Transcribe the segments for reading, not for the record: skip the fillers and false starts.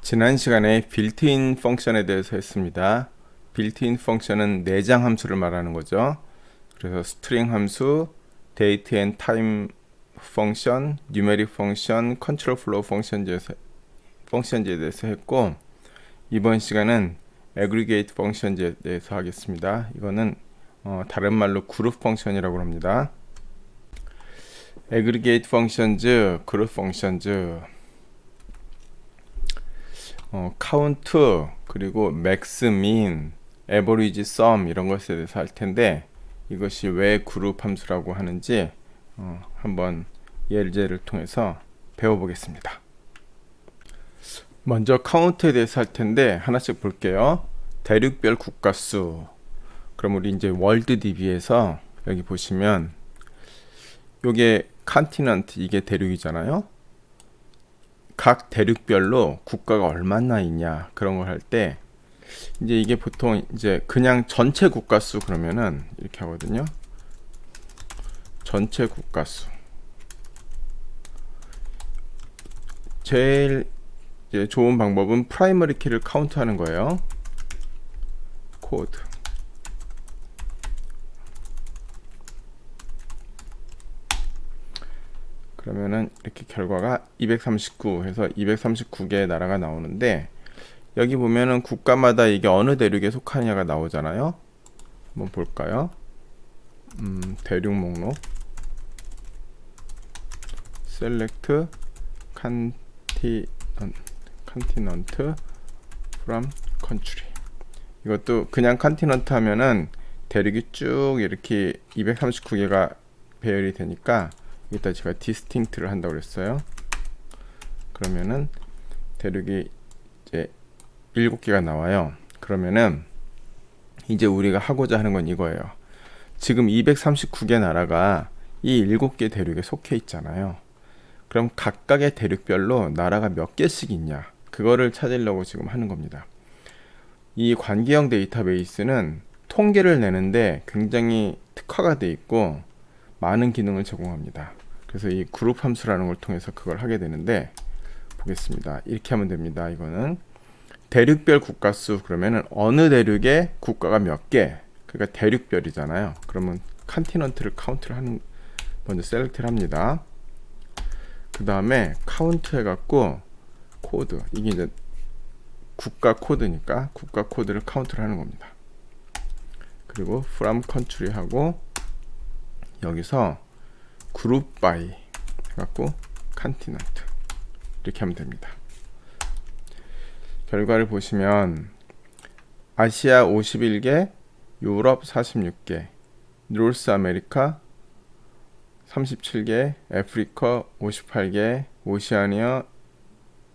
지난 시간에 빌트인 펑션에 대해서 했습니다. 빌트인 펑션은 내장 함수를 말하는 거죠. 그래서 스트링 함수, 데이트 앤 타임 펑션, 뉴메릭 펑션, 컨트롤 플로우 펑션지에 대해서 했고, 이번 시간은 애그리게이트 펑션지에 대해서 하겠습니다. 이거는 다른 말로 그룹 펑션이라고 합니다. 애그리게이트 펑션즈, 그룹 펑션즈, 카운트, 그리고 맥스, 민, 에버리지, 썸 이런 것에 대해서 할 텐데, 이것이 왜 그룹 함수라고 하는지 한번 예제를 통해서 배워보겠습니다. 먼저 카운트에 대해서 할 텐데 하나씩 볼게요. 대륙별 국가수. 그럼 우리 이제 월드 DB에서 여기 보시면 요게 컨티넌트, 이게 대륙이잖아요. 각 대륙별로 국가가 얼마나 있냐 그런 걸 할 때 이제 이게 보통 이제 그냥 전체 국가수 그러면은 이렇게 하거든요. 전체 국가수. 제일 이제 좋은 방법은 프라이머리 키를 카운트하는 거예요. 코드. 그러면은 이렇게 결과가 239 해서 239개의 나라가 나오는데, 여기 보면은 국가마다 이게 어느 대륙에 속하느냐가 나오잖아요. 한번 볼까요? 대륙 목록 select continent from country. 이것도 그냥 컨티넌트 하면은 대륙이 쭉 이렇게 239개가 배열이 되니까 여기다 제가 디스팅트를 한다고 그랬어요. 그러면은 대륙이 이제 7개가 나와요. 그러면은 이제 우리가 하고자 하는 건 이거예요. 지금 239개 나라가 이 7개 대륙에 속해 있잖아요. 그럼 각각의 대륙별로 나라가 몇 개씩 있냐, 그거를 찾으려고 지금 하는 겁니다. 이 관계형 데이터베이스는 통계를 내는데 굉장히 특화가 돼 있고 많은 기능을 제공합니다. 그래서 이 그룹 함수라는 걸 통해서 그걸 하게 되는데, 보겠습니다. 이렇게 하면 됩니다. 이거는 대륙별 국가수, 그러면은 어느 대륙에 국가가 몇 개, 그러니까 대륙별이잖아요. 그러면 컨티넌트를 카운트를 하는, 먼저 셀렉트를 합니다. 그 다음에 카운트 해갖고 코드, 이게 이제 국가 코드니까 국가 코드를 카운트를 하는 겁니다. 그리고 from country 하고 여기서 그룹 by 해갖고 컨티넌트 이렇게 하면 됩니다. 결과를 보시면 아시아 51개, 유럽 46개, 노스 아메리카 37개, 아프리카 58개, 오시아니아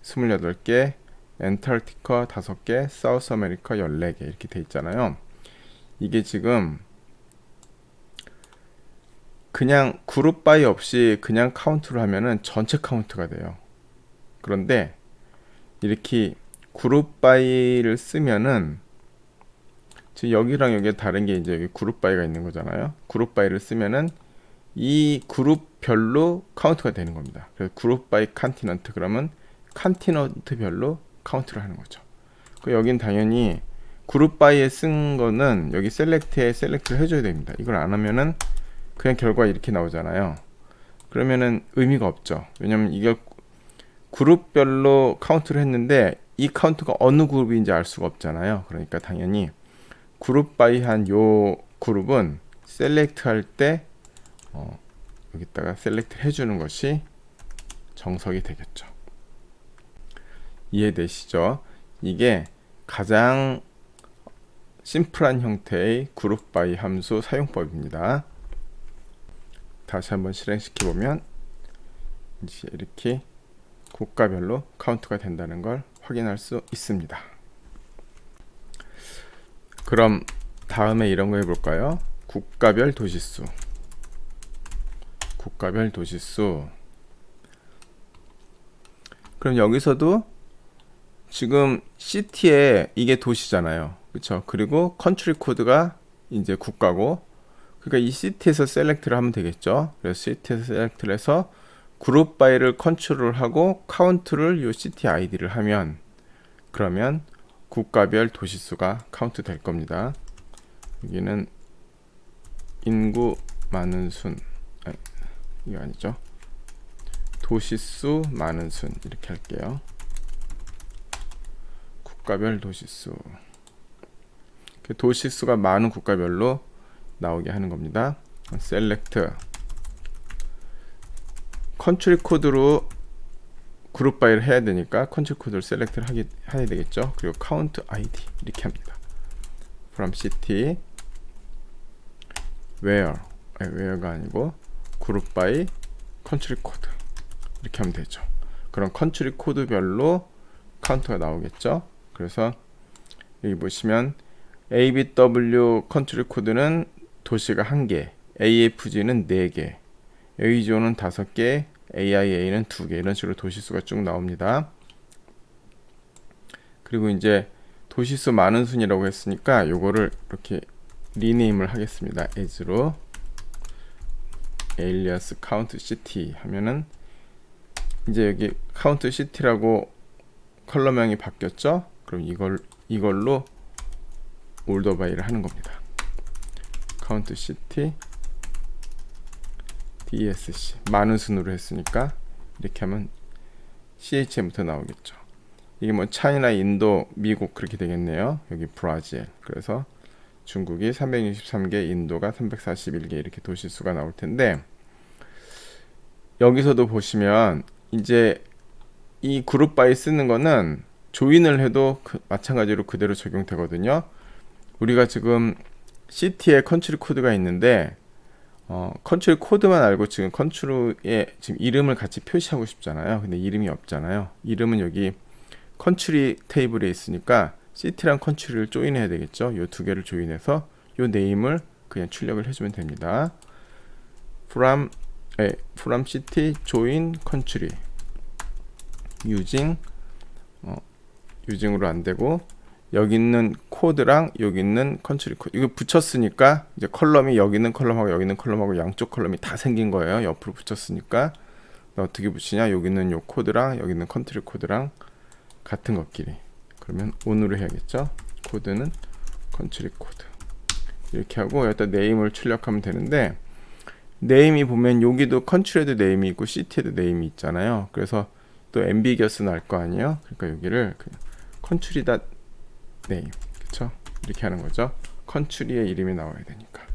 28개, 엔타르티카 5개, 사우스 아메리카 14개 이렇게 돼 있잖아요. 이게 지금 그냥 그룹 바이 없이 그냥 카운트를 하면은 전체 카운트가 돼요. 그런데 이렇게 그룹 바이를 쓰면은 지금 여기랑 여기 다른 게 이제 여기 그룹 바이가 있는 거잖아요. 그룹 바이를 쓰면은 이 그룹별로 카운트가 되는 겁니다. 그래서 그룹 바이 컨티넌트, 그러면 컨티넌트별로 카운트를 하는 거죠. 여긴 당연히 그룹 바이에 쓴 거는 여기 셀렉트에 셀렉트를 해줘야 됩니다. 이걸 안 하면은 그냥 결과 이렇게 나오잖아요. 그러면은 의미가 없죠. 왜냐면 이게 그룹별로 카운트를 했는데 이 카운트가 어느 그룹인지 알 수가 없잖아요. 그러니까 당연히 그룹 바이 한 요 그룹은 셀렉트 할 때 여기다가 셀렉트 해주는 것이 정석이 되겠죠. 이해되시죠? 이게 가장 심플한 형태의 그룹 바이 함수 사용법입니다. 다시 한번 실행시켜 보면 이제 이렇게 국가별로 카운트가 된다는 걸 확인할 수 있습니다. 그럼 다음에 이런 거 해볼까요? 국가별 도시수. 국가별 도시수. 그럼 여기서도 지금 시티에 이게 도시잖아요. 그렇죠? 그리고 컨트리 코드가 이제 국가고, 그러니까 이 시티에서 셀렉트를 하면 되겠죠. 그래서 시티에서 셀렉트를 해서 그룹 바이를 컨트롤 하고 카운트를 요 시티 아이디를 하면, 그러면 국가별 도시수가 카운트 될 겁니다. 여기는 인구 많은 순, 아니, 이거 아니죠. 도시수 많은 순 이렇게 할게요. 국가별 도시수. 도시수가 많은 국가별로 나오게 하는 겁니다. 셀렉트 컨트리 코드로 그룹 바이를 해야 되니까 컨트리 코드를 셀렉트를 해야 되겠죠. 그리고 카운트 아이디 이렇게 합니다. from city where가 아니고 그룹 바이 컨트리 코드 이렇게 하면 되죠. 그럼 컨트리 코드별로 카운트가 나오겠죠. 그래서 여기 보시면 ABW 컨트리 코드는 도시가 1개, AFG는 4개, AJO는 5개, AIA는 2개, 이런 식으로 도시수가 쭉 나옵니다. 그리고 이제 도시수 많은 순이라고 했으니까 요거를 이렇게 리네임을 하겠습니다. as로 alias count city 하면은 이제 여기 count city라고 컬럼명이 바뀌었죠. 그럼 이걸로 올더 바이를 하는 겁니다. count city DSC 많은 순으로 했으니까 이렇게 하면 CHM부터 나오겠죠. 이게 뭐 차이나, 인도, 미국 그렇게 되겠네요. 여기 브라질. 그래서 중국이 363개, 인도가 341개 이렇게 도시수가 나올 텐데, 여기서도 보시면 이제 이 그룹 바이 쓰는 거는 조인을 해도 마찬가지로 그대로 적용되거든요. 우리가 지금 시티에 컨트리 코드가 있는데 컨트리 코드만 알고 지금 컨트리에 지금 이름을 같이 표시하고 싶잖아요. 근데 이름이 없잖아요. 이름은 여기 컨트리 테이블에 있으니까 시티랑 컨트리를 조인해야 되겠죠. 요 두 개를 조인해서 요 네임을 그냥 출력을 해주면 됩니다. from city join country using으로 안 되고, 여기 있는 코드랑 여기 있는 컨트리 코드 이거 붙였으니까 이제 컬럼이 여기 있는 컬럼하고 여기 있는 컬럼하고 양쪽 컬럼이 다 생긴 거예요. 옆으로 붙였으니까 어떻게 붙이냐, 여기 있는 요 코드랑 여기 있는 컨트리 코드랑 같은 것끼리, 그러면 on으로 해야겠죠. 코드는 컨트리 코드 이렇게 하고 여기다 네임을 출력하면 되는데, 네임이 보면 여기도 컨트리에도 네임이 있고 시티에도 네임이 있잖아요. 그래서 또 앰비겨스 날 거 아니에요. 그러니까 여기를 그냥 컨트리다 네임, 그쵸? 이렇게 하는 거죠. 컨트리의 이름이 나와야 되니까.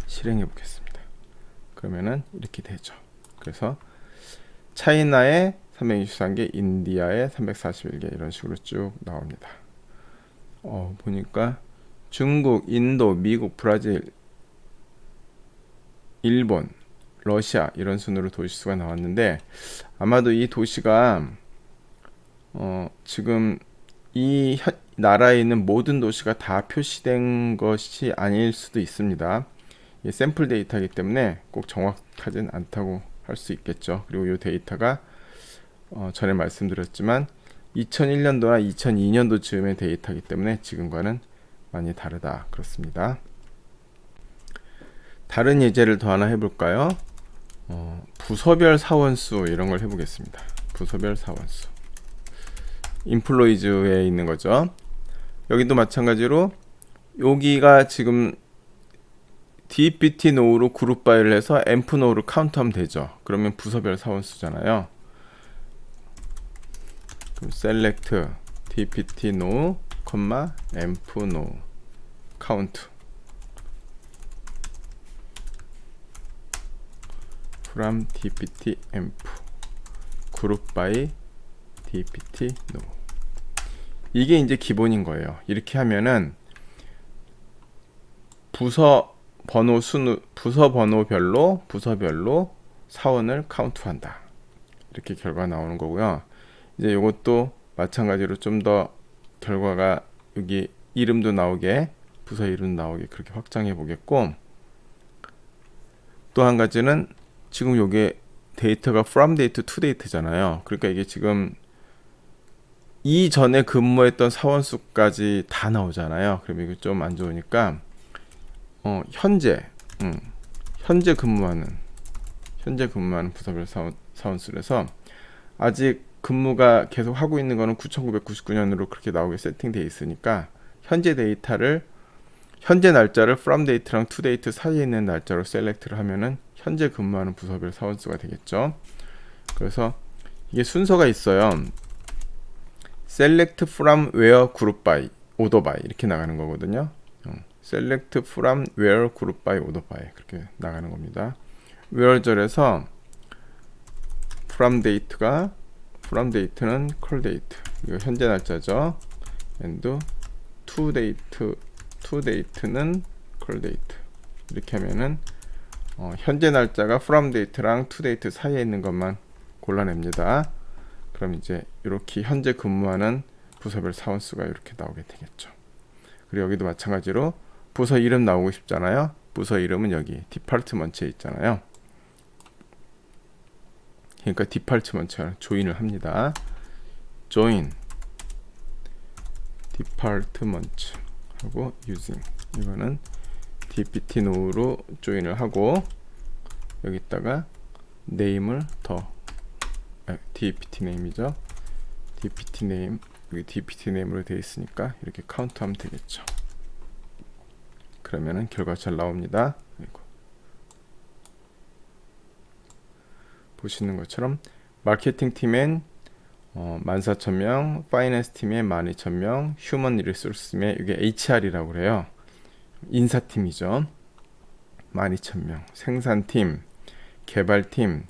실행해 보겠습니다. 그러면은 이렇게 되죠. 그래서 차이나에 323개, 인디아에 341개 이런 식으로 쭉 나옵니다. 보니까 중국, 인도, 미국, 브라질, 일본, 러시아 이런 순으로 도시수가 나왔는데, 아마도 이 도시가 지금 이 나라에 있는 모든 도시가 다 표시된 것이 아닐 수도 있습니다. 이 샘플 데이터이기 때문에 꼭 정확하진 않다고 할 수 있겠죠. 그리고 이 데이터가 전에 말씀드렸지만 2001년도나 2002년도 즈음의 데이터이기 때문에 지금과는 많이 다르다, 그렇습니다. 다른 예제를 더 하나 해볼까요? 부서별 사원수 이런 걸 해보겠습니다. 부서별 사원수 인플로이즈에 있는 거죠. 여기도 마찬가지로 여기가 지금 dpt no로 그룹 바이를 해서 env no를 카운트하면 되죠. 그러면 부서별 사원수잖아요. 그럼 select dpt no, env no count from dpt env group by dpt no. 이게 이제 기본인 거예요. 이렇게 하면은 부서 번호별로 사원을 카운트한다. 이렇게 결과 나오는 거고요. 이제 이것도 마찬가지로 좀 더 결과가 여기 이름도 나오게, 부서 이름 나오게 그렇게 확장해 보겠고, 또 한 가지는 지금 요게 데이터가 from date to date잖아요. 그러니까 이게 지금 이전에 근무했던 사원수까지 다 나오잖아요. 그럼 이거 좀 안 좋으니까 현재 근무하는 부서별 사원수에서 아직 근무가 계속 하고 있는 거는 9999년으로 그렇게 나오게 세팅되어 있으니까 현재 날짜를 from date랑 to date 사이에 있는 날짜로 셀렉트를 하면은 현재 근무하는 부서별 사원수가 되겠죠. 그래서 이게 순서가 있어요. select from where group by order by 이렇게 나가는 거거든요. select from where group by order by 그렇게 나가는 겁니다. where절에서 from date는 call date 이거 현재 날짜죠. and to date는 call date 이렇게 하면은 현재 날짜가 from date랑 to date 사이에 있는 것만 골라냅니다. 그럼 이제 이렇게 현재 근무하는 부서별 사원수가 이렇게 나오게 되겠죠. 그리고 여기도 마찬가지로 부서 이름 나오고 싶잖아요. 부서 이름은 여기 디파트먼트에 있잖아요. 그러니까 디파트먼트랑 조인을 합니다. join 디파트먼트 하고 using 이거는 dpt now로 조인을 하고 여기다가 name을 더 dpt name이죠. dpt name 여기 dpt name으로 되어 있으니까 이렇게 카운트하면 되겠죠. 그러면은 결과가 잘 나옵니다. 보시는 것처럼 마케팅 팀엔 14,000명, 파이낸스 팀에 12,000명, 휴먼 리소스팀에 이게 HR이라고 그래요. 인사팀이죠. 12,000명. 생산팀, 개발팀,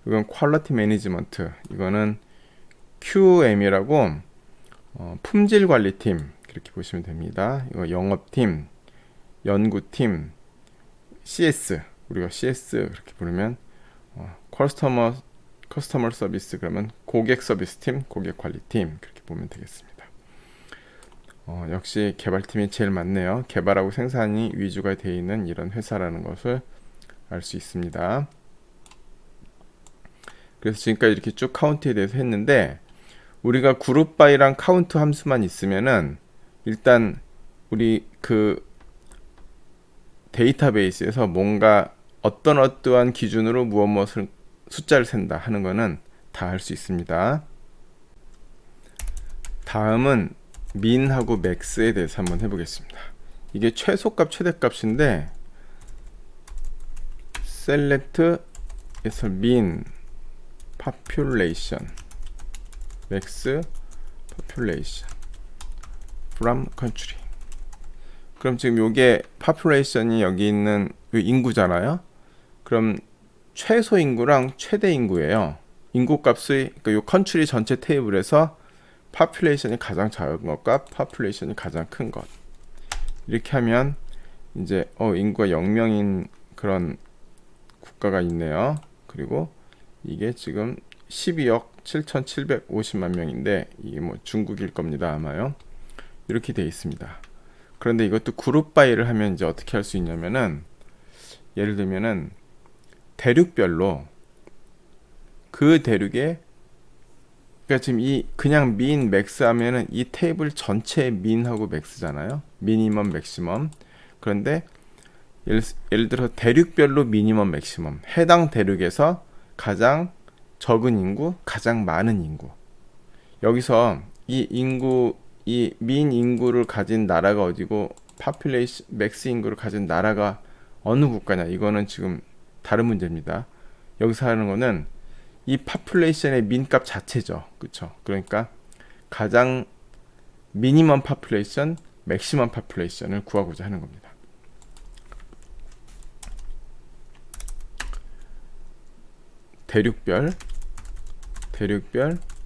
이건 퀄리티 매니지먼트, 이거는 QM이라고 품질 관리팀 그렇게 보시면 됩니다. 이거 영업팀, 연구팀, CS 우리가 CS 그렇게 부르면 커스터머 서비스 그러면 고객 서비스팀, 고객 관리팀 그렇게 보면 되겠습니다. 역시 개발팀이 제일 많네요. 개발하고 생산이 위주가 되어 있는 이런 회사라는 것을 알 수 있습니다. 그래서 지금까지 이렇게 쭉 카운트에 대해서 했는데 우리가 그룹 바이랑 카운트 함수만 있으면은 일단 우리 그 데이터베이스에서 뭔가 어떠한 기준으로 무엇을 숫자를 센다 하는 거는 다 할 수 있습니다. 다음은 min하고 max에 대해서 한번 해보겠습니다. 이게 최소값 최대값인데 select에서 min population max population from country. 그럼 지금 요게 population이 여기 있는 인구잖아요. 그럼 최소 인구랑 최대 인구예요. 인구 값의 그러니까 요 컨트리 전체 테이블에서 population이 가장 작은 것과 population이 가장 큰 것. 이렇게 하면 이제 인구가 0명인 그런 국가가 있네요. 그리고 이게 지금 12억 7,750만 명인데 이게 뭐 중국일 겁니다, 아마요. 이렇게 돼 있습니다. 그런데 이것도 그룹 바이를 하면 이제 어떻게 할 수 있냐면은 예를 들면은 대륙별로 그 대륙에 그러니까 지금 이 그냥 민 맥스 하면은 이 테이블 전체 민하고 맥스잖아요. 미니멈 맥시멈. 그런데 예를 들어 대륙별로 미니멈 맥시멈 해당 대륙에서 가장 적은 인구, 가장 많은 인구. 여기서 이 인구, 이 민 인구를 가진 나라가 어디고 파퓰레이션 맥스 인구를 가진 나라가 어느 국가냐. 이거는 지금 다른 문제입니다. 여기서 하는 거는 이 파퓰레이션의 민값 자체죠. 그렇죠? 그러니까 가장 미니멈 파퓰레이션, 맥시멈 파퓰레이션을 구하고자 하는 겁니다. 대륙별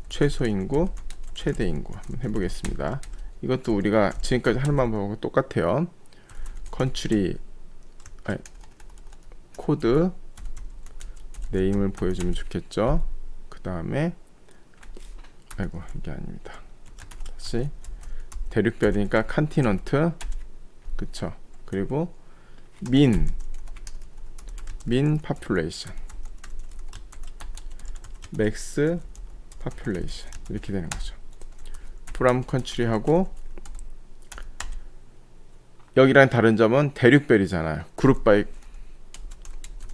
최소 인구, 최대 인구 한번 해보겠습니다. 이것도 우리가 지금까지 하는 방법하고 똑같아요. 컨트리 코드 네임을 보여주면 좋겠죠. 그 다음에 이게 아닙니다. 다시 대륙별이니까 컨티넌트 그쵸. 그리고 민 파퓰레이션 맥스 파퓰레이션 이렇게 되는 거죠. from country 하고 여기랑 다른 점은 대륙별이잖아요. 그룹 바이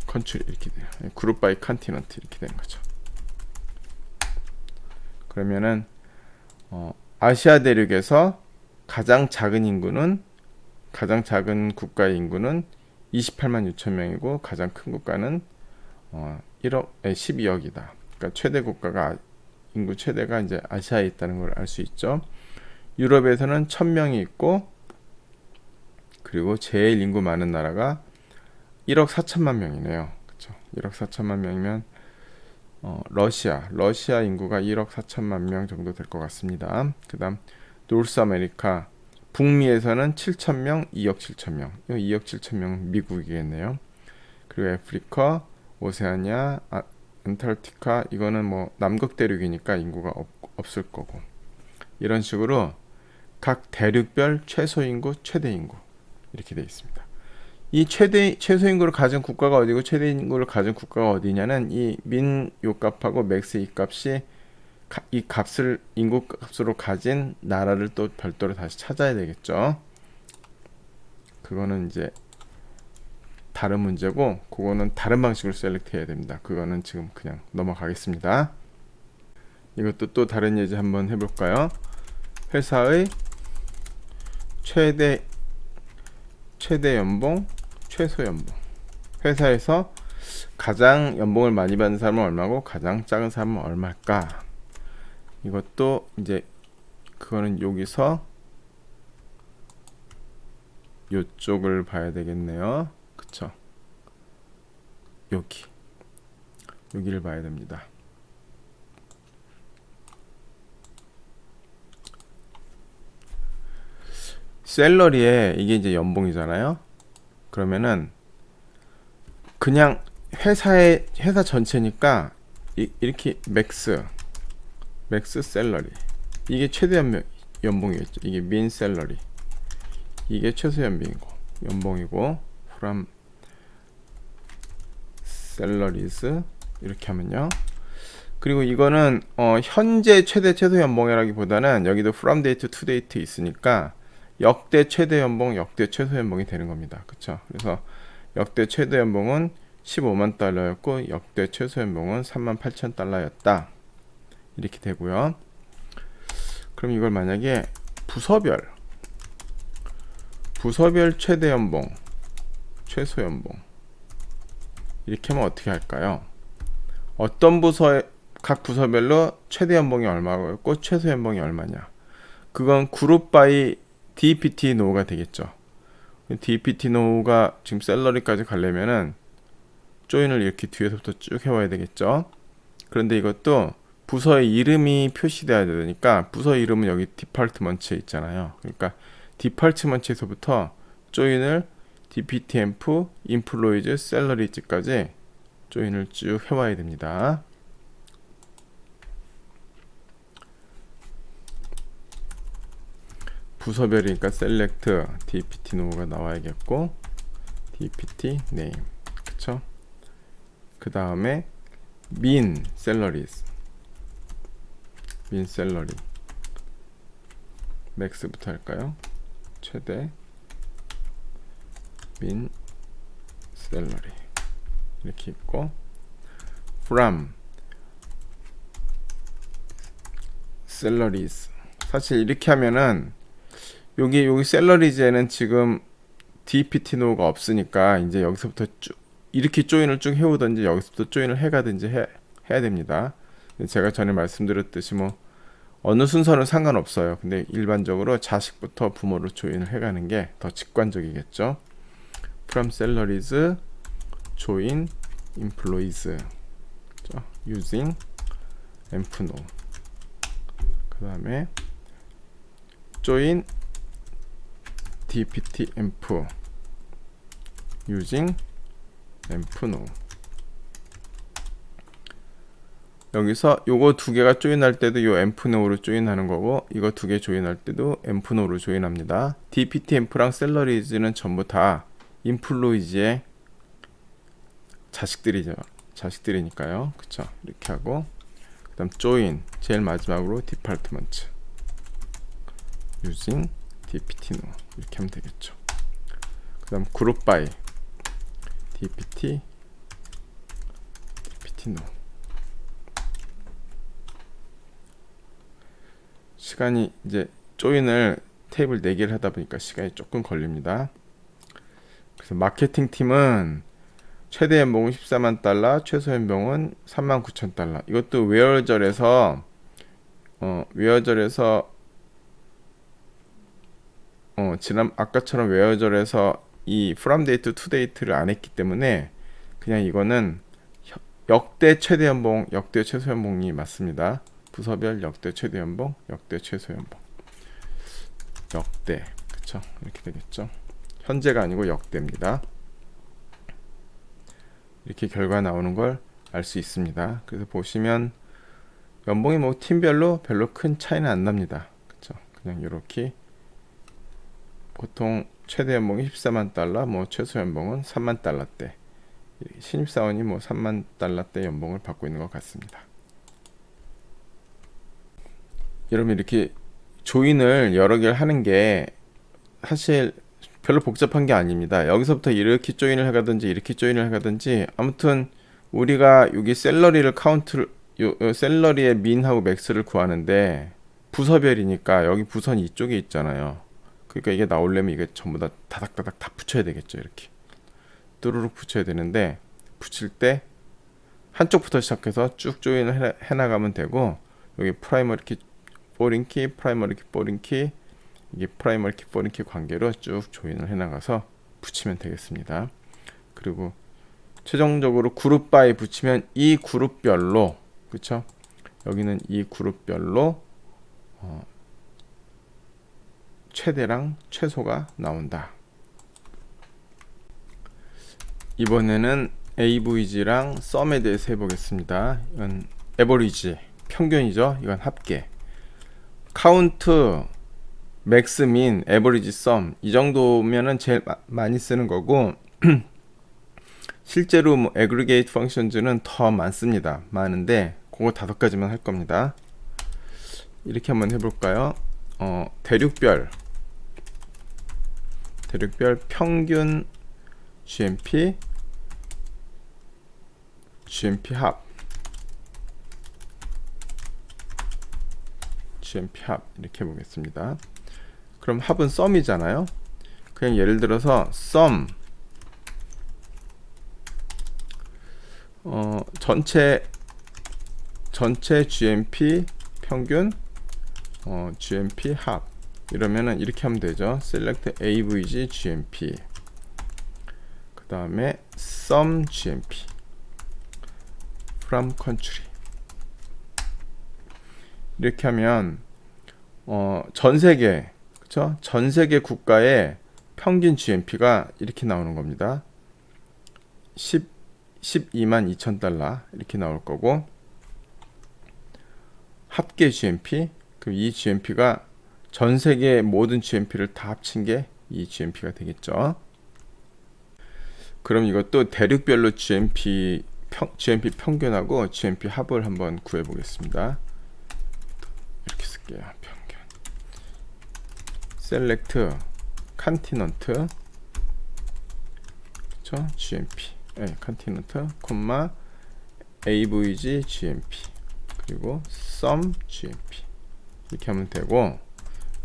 컨트리 이렇게 돼요. 그룹 바이 컨티넌트 이렇게 되는 거죠. 그러면은 아시아 대륙에서 가장 작은 국가의 인구는 28만 6천 명이고 가장 큰 국가는 12억이다. 그러니까 최대 국가가 인구 최대가 이제 아시아에 있다는 걸 알 수 있죠. 유럽에서는 1000명이 있고 그리고 제일 인구 많은 나라가 1억 4천만 명이네요. 그렇죠? 1억 4천만 명이면 러시아 인구가 1억 4천만 명 정도 될 것 같습니다. 그다음 노스 아메리카 북미에서는 7천명, 2억 7천명. 2억 7천명 미국이겠네요. 그리고 아프리카, 오세아니아, 안타르티카 이거는 뭐 남극 대륙이니까 인구가 없을 거고. 이런 식으로 각 대륙별 최소 인구, 최대 인구 이렇게 되어 있습니다. 이 최소 인구를 가진 국가가 어디고 최대 인구를 가진 국가가 어디냐는 이 민 요 값하고 맥스 이 값이 이 값을 인구 값으로 가진 나라를 또 별도로 다시 찾아야 되겠죠. 그거는 이제 다른 문제고 그거는 다른 방식으로 셀렉트 해야 됩니다. 그거는 지금 그냥 넘어가겠습니다. 이것도 또 다른 예제 한번 해볼까요? 회사의 최대 연봉, 최소 연봉. 회사에서 가장 연봉을 많이 받는 사람은 얼마고 가장 작은 사람은 얼마일까? 이것도 이제 그거는 여기서 요쪽을 봐야 되겠네요. 그쵸? 여기를 봐야 됩니다. 셀러리에 이게 이제 연봉이잖아요. 그러면은 그냥 회사 전체니까 이렇게 맥스 셀러리 이게 최대 연봉이겠죠. 이게 민 셀러리 이게 최소 연봉이고 from salaries 이렇게 하면요. 그리고 이거는 현재 최대 최소 연봉이라기보다는 여기도 from date to date 있으니까 역대 최대 연봉, 역대 최소 연봉이 되는 겁니다. 그쵸? 그래서 역대 최대 연봉은 15만 달러였고 역대 최소 연봉은 38,000달러였다. 이렇게 되고요. 그럼 이걸 만약에 부서별 최대 연봉, 최소 연봉 이렇게 하면 어떻게 할까요? 어떤 각 부서별로 최대 연봉이 얼마였고 최소 연봉이 얼마냐? 그건 그룹 바이 DPT 노가 되겠죠. DPT 노가 지금 셀러리까지 가려면은 조인을 이렇게 뒤에서부터 쭉 해와야 되겠죠. 그런데 이것도 부서의 이름이 표시돼야 되니까 부서 이름은 여기 디파트먼트에 있잖아요. 그러니까 디파트먼트에서부터 조인을 dptemp, employees, salaries까지 조인을 쭉 해와야 됩니다. 부서별이니까 select dpt no가 나와야겠고 dpt name 그쵸? 그 다음에 min salaries max부터 할까요? 최대 min salary 이렇게 있고 from salaries 사실 이렇게 하면은 여기 셀러리즈에는 지금 DPT 노가 없으니까 이제 여기서부터 쭉 이렇게 조인을 쭉 해오든지 여기서부터 조인을 해가든지 해야 됩니다. 제가 전에 말씀드렸듯이 뭐 어느 순서는 상관없어요. 근데 일반적으로 자식부터 부모로 조인을 해가는 게 더 직관적이겠죠. From salaries join employees using emp no 그 다음에 join dpt emp using emp no 여기서 요거 두 개가 조인할 때도 요 emp no로 조인하는 거고 이거 두 개 조인할 때도 emp no로 조인합니다. dpt emp랑 salaries는 전부 다 employees의 자식들이니까요. 그쵸? 이렇게 하고 그 다음 join 제일 마지막으로 department using dpt no 이렇게 하면 되겠죠. 그 다음 group by dpt no. 시간이 이제 조인을 테이블 4개를 하다 보니까 시간이 조금 걸립니다. 그래서 마케팅 팀은 최대 연봉은 14만 달러, 최소 연봉은 39,000달러. 이것도 웨어절에서 지난 아까처럼 웨어절에서 이 from date to date를 안 했기 때문에 그냥 이거는 역대 최대 연봉, 역대 최소 연봉이 맞습니다. 부서별 역대 최대 연봉, 역대 최소 연봉. 역대. 그쵸? 이렇게 되겠죠. 현재가 아니고 역대입니다. 이렇게 결과 나오는 걸 알 수 있습니다. 그래서 보시면 연봉이 뭐 팀별로 별로 큰 차이는 안 납니다. 그쵸? 그냥 이렇게 보통 최대 연봉이 14만 달러, 뭐 최소 연봉은 3만 달러대. 신입사원이 뭐 3만 달러대 연봉을 받고 있는 것 같습니다. 여러분 이렇게 조인을 여러 개를 하는 게 사실 별로 복잡한 게 아닙니다. 여기서부터 이렇게 조인을 해가든지 이렇게 조인을 해가든지 아무튼 우리가 여기 셀러리를 셀러리의 민하고 맥스를 구하는데 부서별이니까 여기 부선 이쪽에 있잖아요. 그러니까 이게 나오려면 이게 전부 다 다닥다닥 다 붙여야 되겠죠. 이렇게 뚜루룩 붙여야 되는데 붙일 때 한쪽부터 시작해서 쭉 조인을 해나가면 되고 여기 프라이머리 키, 포린 키, 프라이머리 키, 포린 키 이게 프라이머리 키, 포린 키 관계로 쭉 조인을 해나가서 붙이면 되겠습니다. 그리고 최종적으로 그룹 바이 붙이면 이 그룹별로 그쵸? 여기는 이 그룹별로 최대랑 최소가 나온다. 이번에는 AVG랑 썸에 대해서 해보겠습니다. 이건 에버리지, 평균이죠. 이건 합계. 카운트, 맥스, 민, 에버리지, 썸 이 정도면은 제일 많이 쓰는 거고 실제로 뭐 aggregate functions는 더 많습니다. 많은데 그거 5가지만 할 겁니다. 이렇게 한번 해볼까요? 대륙별 평균 GMP 합 이렇게 해보겠습니다. 그럼 합은 썸이잖아요. 그냥 예를 들어서 썸 전체 GMP 평균 GMP 합 이러면은 이렇게 하면 되죠. select AVG GMP 그 다음에 sum GMP from country 이렇게 하면 전 세계 그쵸? 전 세계 국가의 평균 GMP가 이렇게 나오는 겁니다. 12만 2천 달러 이렇게 나올 거고 합계 GMP 그럼 이 GMP가 전 세계 모든 GMP를 다 합친 게 이 GMP가 되겠죠. 그럼 이것도 대륙별로 GMP 평균하고 GMP 합을 한번 구해 보겠습니다. 이렇게 쓸게요. 평균 select continent 그쵸? GMP continent, AVG GMP 그리고 sum GMP 이렇게 하면 되고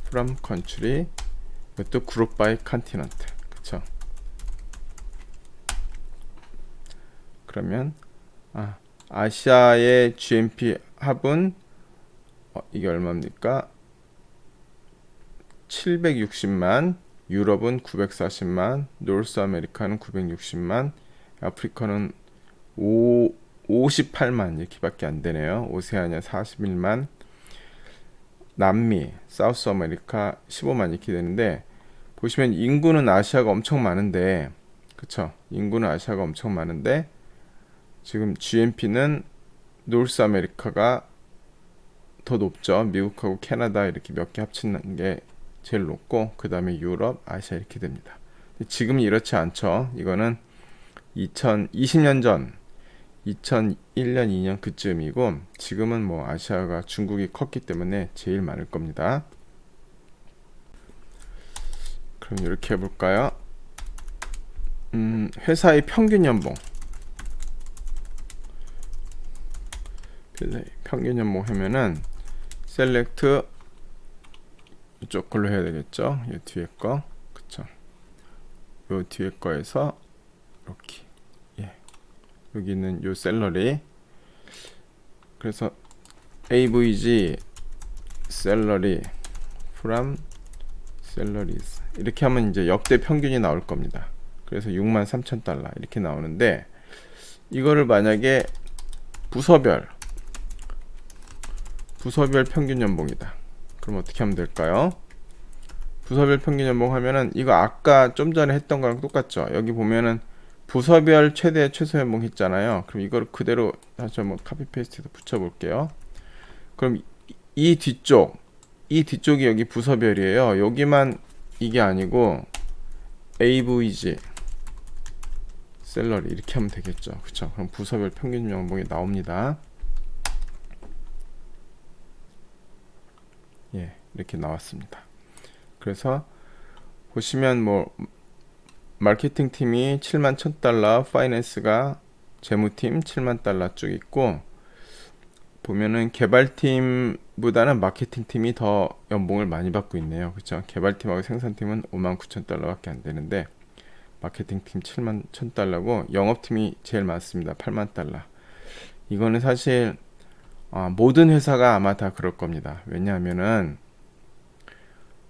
from country 이것도 group by continent 그쵸? 그러면 아시아의 GMP 합은 이게 얼마입니까? 760만 유럽은 940만 노스 아메리카는 960만 아프리카는 58만 이렇게밖에 안 되네요. 오세아니아 41만 남미 사우스 아메리카 15만 이렇게 되는데 보시면 인구는 아시아가 엄청 많은데 그쵸? 인구는 아시아가 엄청 많은데 지금 GNP는 노스 아메리카가 더 높죠. 미국하고 캐나다 이렇게 몇 개 합치는 게 제일 높고 그 다음에 유럽, 아시아 이렇게 됩니다. 지금은 이렇지 않죠. 이거는 2020년 전 2001년, 2년 그쯤이고 지금은 뭐 아시아가 중국이 컸기 때문에 제일 많을 겁니다. 그럼 이렇게 해볼까요? 회사의 평균 연봉. 평균 연봉 하면은 셀렉트 이쪽 걸로 해야 되겠죠? 이 뒤에 거, 그쵸? 요 뒤에 거에서 이렇게, 예, 여기 있는 요 셀러리. 그래서 AVG 셀러리 from salaries 이렇게 하면 이제 역대 평균이 나올 겁니다. 그래서 63,000달러 이렇게 나오는데, 이거를 만약에 부서별 평균 연봉이다. 그럼 어떻게 하면 될까요? 부서별 평균 연봉 하면은 이거 아까 좀 전에 했던 거랑 똑같죠. 여기 보면은 부서별 최대 최소 연봉 있잖아요. 그럼 이걸 그대로 다시 한번 카피 페이스트해서 붙여 볼게요. 그럼 이 뒤쪽이 여기 부서별이에요. 여기만 이게 아니고 AVG 셀러리 이렇게 하면 되겠죠. 그쵸? 그럼 부서별 평균 연봉이 나옵니다. 예, 이렇게 나왔습니다. 그래서 보시면 뭐 마케팅 팀이 71,000달러, 파이낸스가 재무팀 70,000달러 쭉 있고, 보면은 개발팀보다는 마케팅 팀이 더 연봉을 많이 받고 있네요. 그렇죠? 개발팀하고 생산팀은 59,000달러밖에 안 되는데 마케팅 팀 71,000달러고 영업팀이 제일 많습니다. 80,000달러. 이거는 사실 모든 회사가 아마 다 그럴 겁니다. 왜냐하면은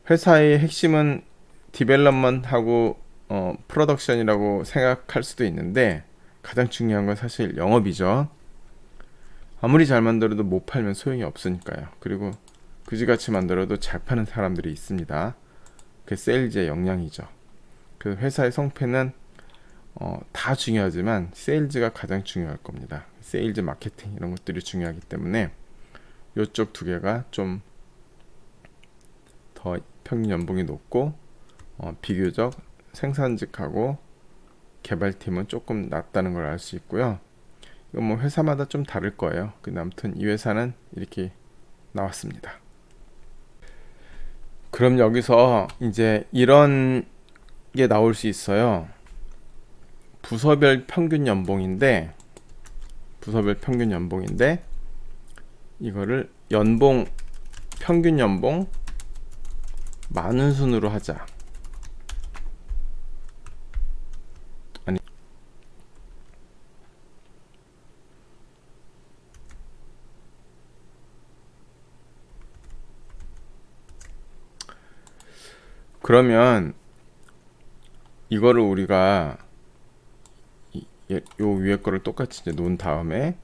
회사의 핵심은 디벨롭먼트하고 프로덕션이라고 생각할 수도 있는데, 가장 중요한 건 사실 영업이죠. 아무리 잘 만들어도 못 팔면 소용이 없으니까요. 그리고 그지같이 만들어도 잘 파는 사람들이 있습니다. 그게 세일즈의 역량이죠. 그래서 회사의 성패는 다 중요하지만 세일즈가 가장 중요할 겁니다. 세일즈, 마케팅 이런 것들이 중요하기 때문에 이쪽 두 개가 좀 더 평균 연봉이 높고 비교적 생산직하고 개발팀은 조금 낮다는 걸 알 수 있고요. 이건 뭐 회사마다 좀 다를 거예요. 근데 아무튼 이 회사는 이렇게 나왔습니다. 그럼 여기서 이제 이런 게 나올 수 있어요. 부서별 평균 연봉인데 이거를 평균 연봉 많은 순으로 하자. 그러면 이거를 우리가 요 위에 거를 똑같이 이제 놓은 다음에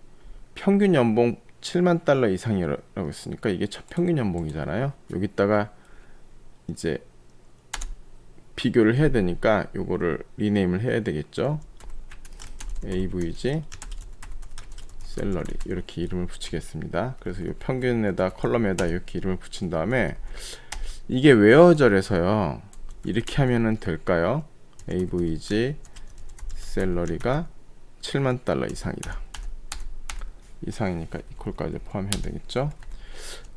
평균 연봉 70,000달러 이상이라고 했으니까 이게 첫 평균 연봉이잖아요. 여기다가 이제 비교를 해야 되니까 요거를 리네임을 해야 되겠죠. AVG 셀러리 이렇게 이름을 붙이겠습니다. 그래서 이 평균에다 컬럼에다 이렇게 이름을 붙인 다음에 이게 웨어절에서요 이렇게 하면은 될까요? AVG 셀러리가 70,000달러 이상이니까 이퀄까지 포함해야 되겠죠.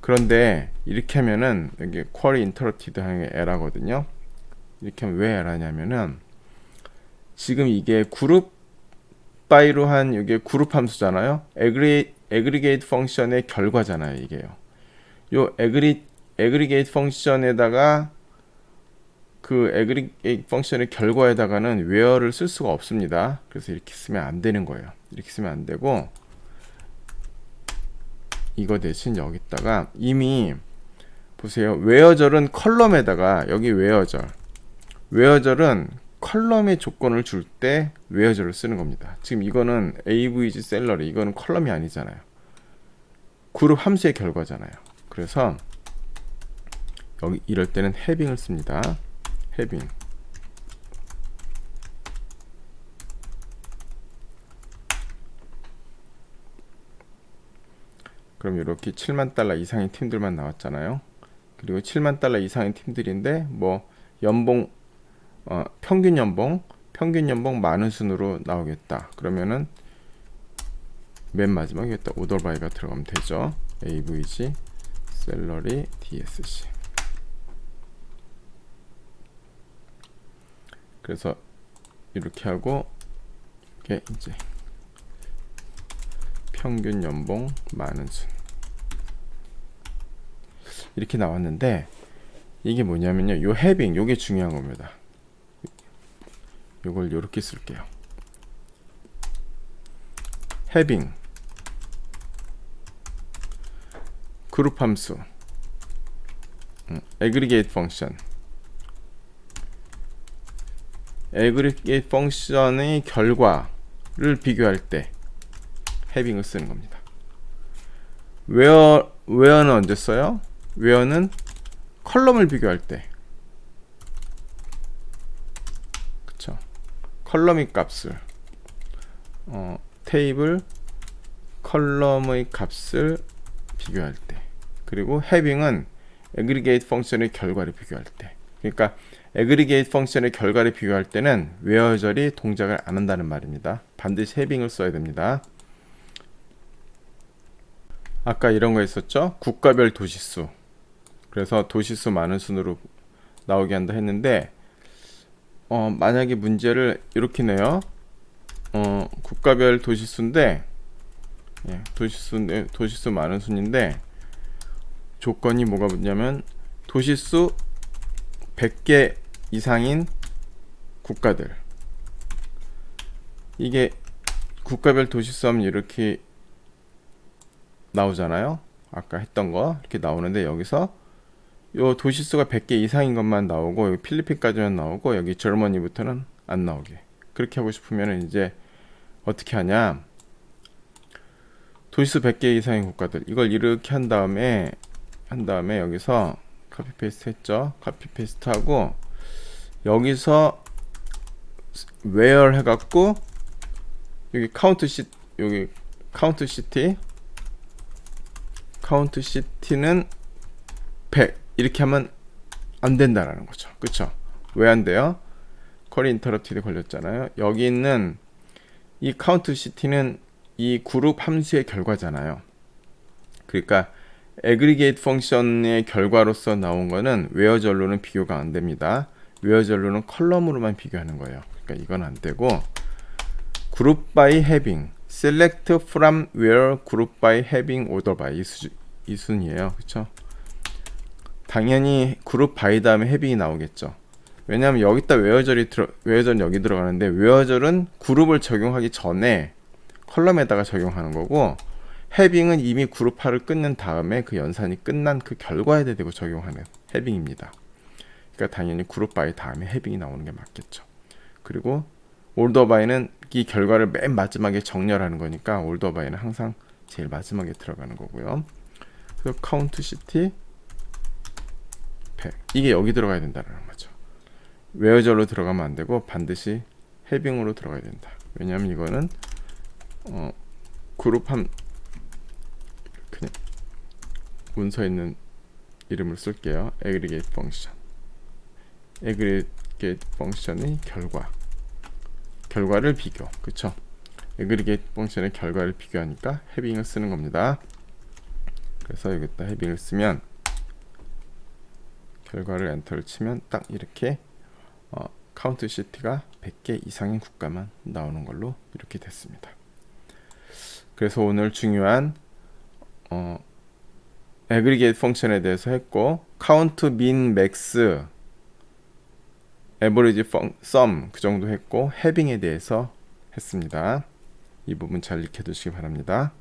그런데 이렇게 하면은 여기 쿼리 인터럽티드 하는 게 에러거든요. 이렇게 하면 왜 에러냐면은 지금 이게 그룹 바이로 한 이게 그룹 함수잖아요. 에그리게이트 펑션의 결과잖아요. 이게요. 요 에그리게이트 펑션에다가 그 에그리게이트 펑션의 결과에다가는 where를 쓸 수가 없습니다. 그래서 이렇게 쓰면 안 되는 거예요. 이렇게 쓰면 안 되고, 이거 대신 여기다가 이미 보세요. where절은 컬럼에다가 여기 where절은 컬럼의 조건을 줄 때 where절을 쓰는 겁니다. 지금 이거는 AVG 셀러리, 이거는 컬럼이 아니잖아요. 그룹 함수의 결과잖아요. 그래서 여기 이럴 때는 having을 씁니다. having. 그럼 이렇게 70,000달러 이상의 팀들만 나왔잖아요. 그리고 70,000달러 이상의 팀들인데 뭐 연봉 평균 연봉 많은 순으로 나오겠다. 그러면은 맨 마지막에 여기다 오더 바이가 들어가면 되죠. AVG 셀러리 DSC. 그래서 이렇게 하고 이게 이제 평균 연봉 많은 순 이렇게 나왔는데, 이게 뭐냐면요, 요 해빙, 요게 중요한 겁니다. 요걸 요렇게 쓸게요. 해빙 그룹 함수 aggregate 펑션, aggregate 펑션의 결과를 비교할 때 해빙을 쓰는 겁니다. where는 언제 써요? where는 컬럼을 비교할 때, 그쵸? 컬럼의 값을 테이블 컬럼의 값을 비교할 때, 그리고 having은 aggregate 펑션의 결과를 비교할 때. 그러니까 aggregate 펑션의 결과를 비교할 때는 where절이 동작을 안 한다는 말입니다. 반드시 having을 써야 됩니다. 아까 이런 거 있었죠? 국가별 도시수. 그래서 도시수 많은 순으로 나오게 한다 했는데, 만약에 문제를 이렇게 내요. 국가별 도시수인데, 도시수 많은 순인데, 조건이 뭐가 붙냐면 도시수 100개 이상인 국가들. 이게 국가별 도시수 하면 이렇게 나오잖아요. 아까 했던 거 이렇게 나오는데, 여기서 요 도시수가 100개 이상인 것만 나오고, 여기 필리핀까지만 나오고, 여기 저머니부터는 안 나오게. 그렇게 하고 싶으면 이제 어떻게 하냐, 도시수 100개 이상인 국가들, 이걸 이렇게 한 다음에 여기서 카피 페이스트 했죠. 카피 페이스트 하고, 여기서 where 해갖고, 여기 카운트 시티는 100 이렇게 하면 안 된다라는 거죠. 그쵸? 왜 안 돼요? 쿼리 인터럽티드 걸렸잖아요. 여기 있는 이 카운트 시티는 이 그룹 함수의 결과잖아요. 그러니까 aggregate 펑션의 결과로서 나온 거는 where절로는 비교가 안 됩니다. where절로는 컬럼으로만 비교하는 거예요. 그러니까 이건 안 되고, group by having, select from where group by having order by 이 순이에요. 그쵸? 당연히 그룹 바이 다음에 having이 나오겠죠. 왜냐하면 여기다 where절은 여기 들어가는데, where절은 그룹을 적용하기 전에 컬럼에다가 적용하는 거고, having은 이미 그룹 하를 끊는 다음에 그 연산이 끝난 그 결과에 대고 적용하는 having입니다. 그러니까 당연히 그룹 바이 다음에 having이 나오는 게 맞겠죠. 그리고 order by는 이 결과를 맨 마지막에 정렬하는 거니까 order by는 항상 제일 마지막에 들어가는 거고요. 그래서 count city 100, 이게 여기 들어가야 된다는 거죠. where절로 들어가면 안 되고 반드시 having으로 들어가야 된다. 왜냐하면 이거는 그룹 함, 그냥 문서에 있는 이름을 쓸게요. aggregate 펑션의 결과를 비교. 그쵸? aggregate 펑션의 결과를 비교하니까 having을 쓰는 겁니다. 그래서 여기다 having을 쓰면, 결과를 엔터를 치면 딱 이렇게 카운트 시티가 100개 이상인 국가만 나오는 걸로 이렇게 됐습니다. 그래서 오늘 중요한 aggregate 펑션에 대해서 했고, count, min, max, average, sum 그 정도 했고, having에 대해서 했습니다. 이 부분 잘 익혀두시기 바랍니다.